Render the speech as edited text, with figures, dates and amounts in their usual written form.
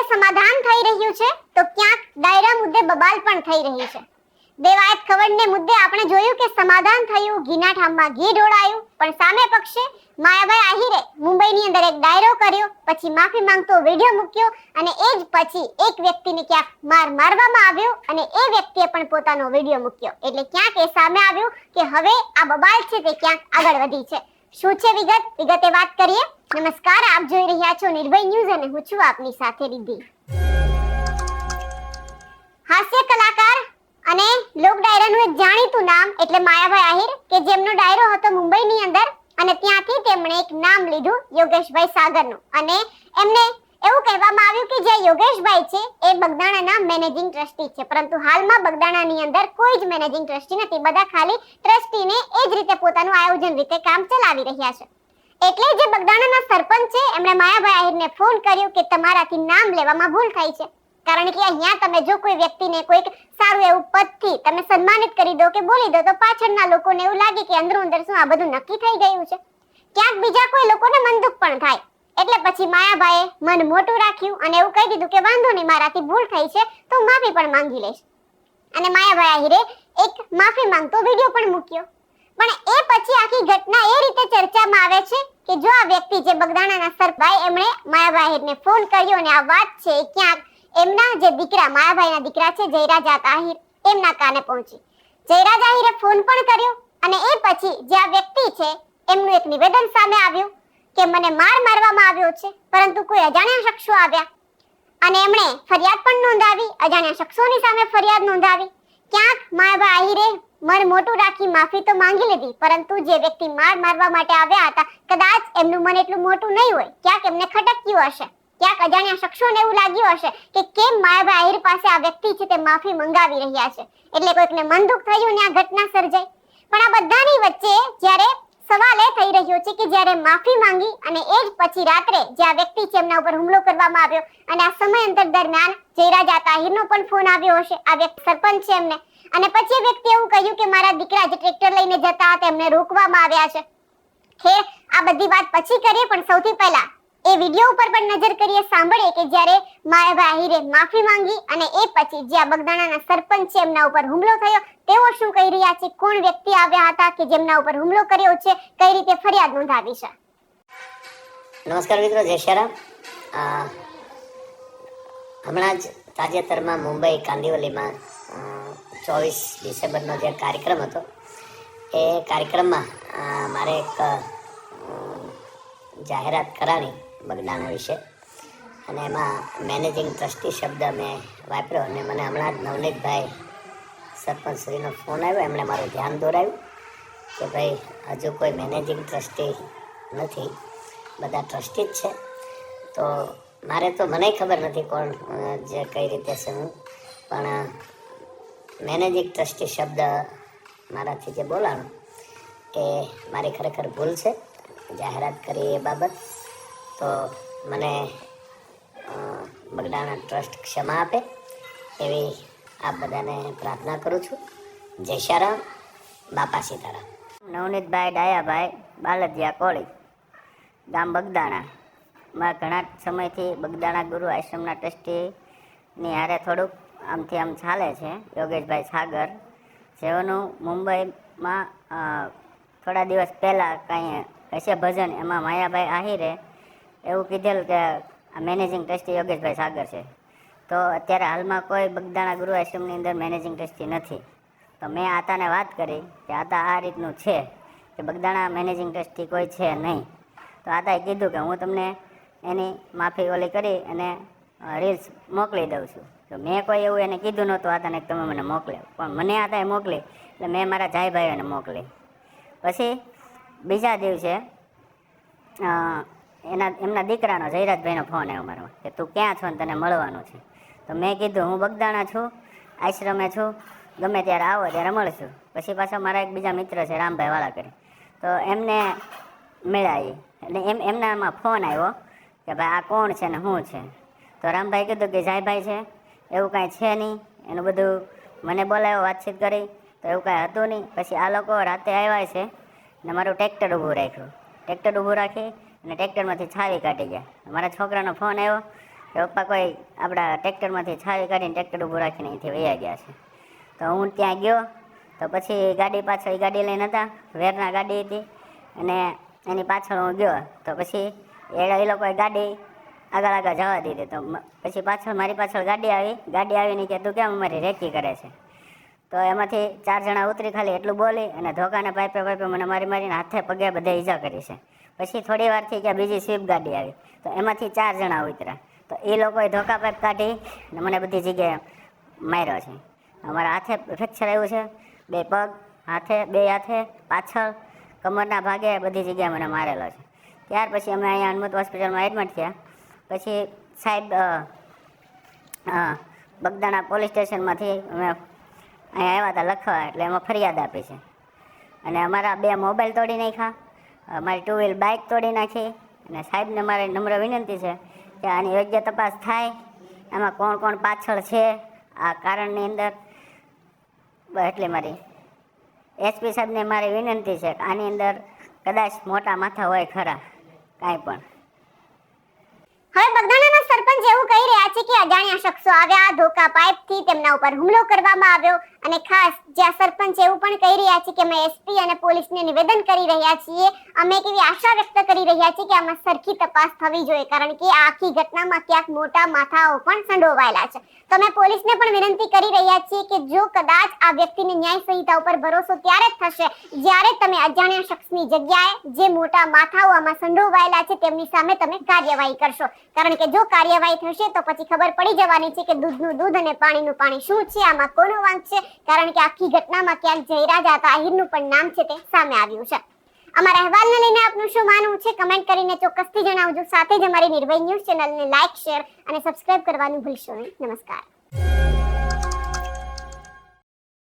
સમાધાન થઈ રહ્યું છે તો ક્યાંક ડાયરા મુદ્દે બબાલ પણ થઈ રહી છે. દેવાયત ખવડને મુદ્દે આપણે જોયું કે સમાધાન થયું, ઘીના ઠામમાં ઘી ઢોળાયું, પણ સામે પક્ષે માયાભાઈ આહિરે મુંબઈની અંદર એક ડાયરો કર્યો, પછી માફી માંગતો વિડિયો મૂક્યો અને એ જ પછી એક વ્યક્તિને ક્યાંક મારવામાં આવ્યો અને એ વ્યક્તિએ પણ પોતાનો વિડિયો મૂક્યો. એટલે ક્યાંક એ સામે આવ્યું કે હવે આ બબાલ છે તે ક્યાંક આગળ વધી છે. શું છે વિગતે વાત કરીએ. નમસ્કાર, આપ જોઈ રહ્યા છો નિર્ભય ન્યૂઝ અને હું છું આપની સાથે રિદ્ધિ. હાસ્ય કલાકાર અને લોક ડાયરાનું એક જાણીતું નામ એટલે માયાભાઈ આહિર, કે જેમનો ડાયરો હતો મુંબઈની અંદર અને ત્યાંથી તેમણે એક નામ લીધું યોગેશભાઈ સાગરનું. અને એમને એવું કહેવામાં આવ્યું કે જે યોગેશભાઈ છે એ બગદાણાના મેનેજિંગ ટ્રસ્ટી છે, પરંતુ હાલમાં બગદાણાની અંદર કોઈ જ મેનેજિંગ ટ્રસ્ટી નથી. બધા ખાલી ટ્રસ્ટીને એ જ રીતે પોતાનું આયોજન રીતે કામ ચલાવી રહ્યા છે. એટલે જે બગદાણાના સરપંચ છે એમણે માયાભાઈ આહિરને ફોન કર્યો કે તમારાથી નામ લેવામાં ભૂલ થઈ છે, કારણ કે અહીંયા તમે જો કોઈ વ્યક્તિને કોઈક સારું એવું પદથી તમે સન્માનિત કરી દો કે બોલી દો તો પાછળના લોકોને એવું લાગે કે અંદરો અંદર શું આ બધું નક્કી થઈ ગયું છે. ક્યાંક બીજા કોઈ લોકોને મનદુખ પણ થાય. એટલે પછી માયાભાઈએ મન મોટું રાખ્યું અને એવું કહી દીધું કે વાંધો નહીં, મારાથી ભૂલ થઈ છે તો માફી પણ માંગી લઈશ. અને માયાભાઈ આહિરે એક માફી માંગતો વિડિયો પણ મૂક્યો. પણ એ પછી આખી ઘટના એ રીતે ચર્ચામાં આવે છે કે જો આ વ્યક્તિ જે બગદાણાના સરભાઈ એમણે માયાભાઈ આહિરને ફોન કર્યો અને આ વાત છે ક્યાંક એમના જે દીકરા માયાભાઈના દીકરા છે જયરાજ આહિર એમના કાને પહોંચી. જયરાજ આહિરે ફોન પણ કર્યો અને એ પછી જે આ વ્યક્તિ છે એમનું એક નિવેદન સામે આવ્યું કે મને મારવામાં આવ્યો છે, પરંતુ કોઈ અજાણ્યા શખ્સો આવ્યા અને એમણે ફરિયાદ પણ નોંધાવી, અજાણ્યા શખ્સોની સામે ફરિયાદ નોંધાવી. ક્યાંક માયાભાઈ આહિરે મન મોટું રાખી માફી તો માંગી લીધી, પરંતુ જે વ્યક્તિ મારવા માટે આવ્યા હતા કદાચ એમનું મન એટલું મોટું નહીં હોય, ક્યાંક એમને ખટક્યું હશે, ક્યાંક અજાણ્યા શખ્સોને એવું લાગ્યું હશે કે કેમ માયાભાઈ આહિર પાસે આ વ્યક્તિ છે તે માફી મંગાવી રહ્યા છે. એટલે કોઈકને મન દુઃખ થયું ને આ ઘટના સર્જાઈ. પણ આ બધાની વચ્ચે જ્યારે સવાલ એ થઈ રહ્યો છે કે જ્યારે માફી માંગી અને એ જ પછી રાત્રે જે આ વ્યક્તિ છે એમના ઉપર હુમલો કરવામાં આવ્યો અને આ સમય અંતર દરમિયાન જયરાજ આહિરનો પણ ફોન આવ્યો હશે, આ વ્યક્તિ સરપંચ છે એમને, અને પછી એ વ્યક્તિ એવું કહ્યું કે મારા દીકરા જે ટ્રેક્ટર લઈને જતા હતા એમને રોકવામાં આવ્યા છે. ખેર આ બધી વાત પછી કરીએ, પણ સૌથી પહેલા એ વિડિયો ઉપર પણ નજર કરીએ, સાંભળીએ કે જ્યારે માયાભાઈ આહિરે માફી માંગી અને એ પછી જે આ બગદાણાના સરપંચ છે એમના ઉપર હુમલો થયો તેઓ શું કહી રહ્યા છે, કોણ વ્યક્તિ આવ્યા હતા કે જેમના ઉપર હુમલો કર્યો છે, કઈ રીતે ફરિયાદ નોંધાવી છે. નમસ્કાર મિત્રો, જય શ્રી રામ. હમણાં જ તાજેતરમાં મુંબઈ કાંદિવલીમાં 24 ડિસેમ્બરનો જે કાર્યક્રમ હતો એ કાર્યક્રમમાં મારે એક જાહેરાત કરાણી બગદાણા વિશે અને એમાં મેનેજિંગ ટ્રસ્ટી શબ્દ મેં વાપર્યો અને મને હમણાં જ નવનીતભાઈ સરપંચશ્રીનો ફોન આવ્યો. એમણે મારું ધ્યાન દોરાવ્યું કે ભાઈ હજુ કોઈ મેનેજિંગ ટ્રસ્ટી નથી, બધા ટ્રસ્ટી જ છે. તો મારે તો મને ખબર નથી કોણ જે કઈ રીતે છે હું, પણ મેનેજિંગ ટ્રસ્ટી શબ્દ મારાથી જે બોલાણો એ મારી ખરેખર ભૂલ છે. જાહેરાત કરી એ બાબત તો મને બગદાણા ટ્રસ્ટ ક્ષમા આપે એવી આપ બધાને પ્રાર્થના કરું છું. જય શ્રી રામ, બાપા સીતારામ. નવનીતભાઈ ડાયાભાઈ બાલદિયા કોળી, ગામ બગદાણા. માં ઘણા સમયથી બગદાણા ગુરુ આશ્રમના ટ્રસ્ટીની હારે થોડુંક આમથી આમ ચાલે છે. યોગેશભાઈ સાગર જેઓનું મુંબઈમાં થોડા દિવસ પહેલાં કાંઈ હશે ભજન, એમાં માયાભાઈ આહિરે એવું કીધેલું કે આ મેનેજિંગ ટ્રસ્ટી યોગેશભાઈ સાગર છે. તો અત્યારે હાલમાં કોઈ બગદાણા ગુરુ આશ્રમની અંદર મેનેજિંગ ટ્રસ્ટી નથી. તો મેં આતાને વાત કરી કે આતા આ રીતનું છે કે બગદાણા મેનેજિંગ ટ્રસ્ટી કોઈ છે નહીં. તો આતાએ કીધું કે હું તમને એની માફી ઓલી કરી અને રીલ્સ મોકલી દઉં છું. તો મેં કોઈ એવું એને કીધું નહોતું આતાને કે તમે મને મોકલ્યો, પણ મને આતાએ મોકલી એટલે મેં મારા જાયભાઈઓને મોકલી. પછી બીજા દિવસે એમના દીકરાનો જયરાજભાઈનો ફોન આવ્યો મારો કે તું ક્યાં છો ને તને મળવાનું છે. તો મેં કીધું હું બગદાણા છું, આશ્રમે છું, ગમે ત્યારે આવો ત્યારે મળશું. પછી પાછો મારા એક બીજા મિત્ર છે રામભાઈ વાળા તો એમને મળાવી એટલે એમનામાં ફોન આવ્યો કે ભાઈ આ કોણ છે ને શું છે. તો રામભાઈ કીધું કે જાયભાઈ છે, એવું કાંઈ છે નહીં. એનું બધું મને બોલાવ્યો, વાતચીત કરી તો એવું કાંઈ હતું નહીં. પછી આ લોકો રાતે આવ્યા છે ને મારું ટ્રેક્ટર ઊભું રાખ્યું. ટ્રેક્ટર ઊભું રાખી અને ટ્રેક્ટરમાંથી છાવી કાઢી ગયા. મારા છોકરાનો ફોન આવ્યો કે પપ્પા કોઈ આપણા ટ્રેક્ટરમાંથી છાવી કાઢીને ટ્રેક્ટર ઊભું રાખીને અહીંથી વયા ગયા છે. તો હું ત્યાં ગયો તો પછી ગાડી પાછળ ગાડી લઈને હતા, વેરના ગાડી હતી, અને એની પાછળ હું ગયો તો પછી એ લોકોએ ગાડી આગળ જવા દીધી. તો પછી પાછળ મારી પાછળ ગાડી આવીને કે તું કેમ અમારી રેકી કરે છે? તો એમાંથી 4 જણા ઉતરી ખાલી એટલું બોલી અને ધોકાને પાઇપે મને મારીને હાથે પગે બધે ઈજા કરી છે. પછી થોડી વારથી કે બીજી સ્વિફ્ટ ગાડી આવી તો એમાંથી 4 જણા ઉતર્યા. તો એ લોકોએ ધોકા પાઇપ કાઢી અને મને બધી જગ્યાએ માર્યો છે. અમારા હાથે ફ્રેક્ચર આવ્યું છે, 2 પગ, 2 હાથે, પાછળ, કમરના ભાગે બધી જગ્યાએ મને મારેલો છે. ત્યાર પછી અમે અહીંયા હનુમત હોસ્પિટલમાં એડમિટ થયા. પછી સાહેબ બગદાણા પોલીસ સ્ટેશનમાંથી અમે અહીંયા આવ્યા હતા લખવા, એટલે એમાં ફરિયાદ આપી છે. અને અમારા 2 મોબાઈલ તોડી નાખ્યા, મારી 2 વ્હીલ બાઇક તોડી નાખી. અને સાહેબને મારી નમ્ર વિનંતી છે કે આની યોગ્ય તપાસ થાય, એમાં કોણ કોણ પાછળ છે આ કારણની અંદર. એટલે મારી એસપી સાહેબને મારી વિનંતી છે કે આની અંદર કદાચ મોટા માથા હોય ખરા કાંઈ પણ. હવે બગદાણાના સરપંચ એવું કહી રહ્યા છે કે અજાણ્યા શખ્સો આવ્યા, ધોકા પાઇપથી તેમના ઉપર હુમલો કરવામાં આવ્યો. અને ખાસ જ્યાં સરપંચ એવું પણ કહી રહ્યા છે કે અમે એસપી અને પોલીસને નિવેદન કરી રહ્યા છીએ, અમે એક એવી આશા વ્યક્ત કરી રહ્યા છીએ કે આમાં સરખી તપાસ થવી જોઈએ, કારણ કે આ આખી ઘટનામાં ક્યાંક મોટા માથાઓ પણ સંડોવાયેલા છે. તો અમે પોલીસને પણ વિનંતી કરી રહ્યા છીએ કે જો કદાચ આ વ્યક્તિની ન્યાય સંહિતા ઉપર ભરોસો ત્યારે જ થશે જ્યારે તમે અજાણ્યા શખ્સની જગ્યાએ જે મોટા માથાઓ આમાં સંડોવાયેલા છે તેમની સામે તમે કાર્યવાહી કરશો. કારણ કે જો કાર્યવાહી થશે તો પછી ખબર પડી જવાની છે કે દૂધનું દૂધ અને પાણીનું પાણી શું છે, આમાં કોનો વાંક છે. કારણ કે આખી ઘટનામાં ક્યાંક જયરાજા તાહિરનું પણ નામ છે તે સામે આવ્યું છે. અમારા અહેવાલને લઈને આપનું શું માનવું છે કમેન્ટ કરીને ચોક્કસથી જણાવજો. સાથે જ અમારી નિર્ભય ન્યૂઝ ચેનલને લાઇક, શેર અને સબસ્ક્રાઇબ કરવાનું ભૂલશો નહીં. નમસ્કાર.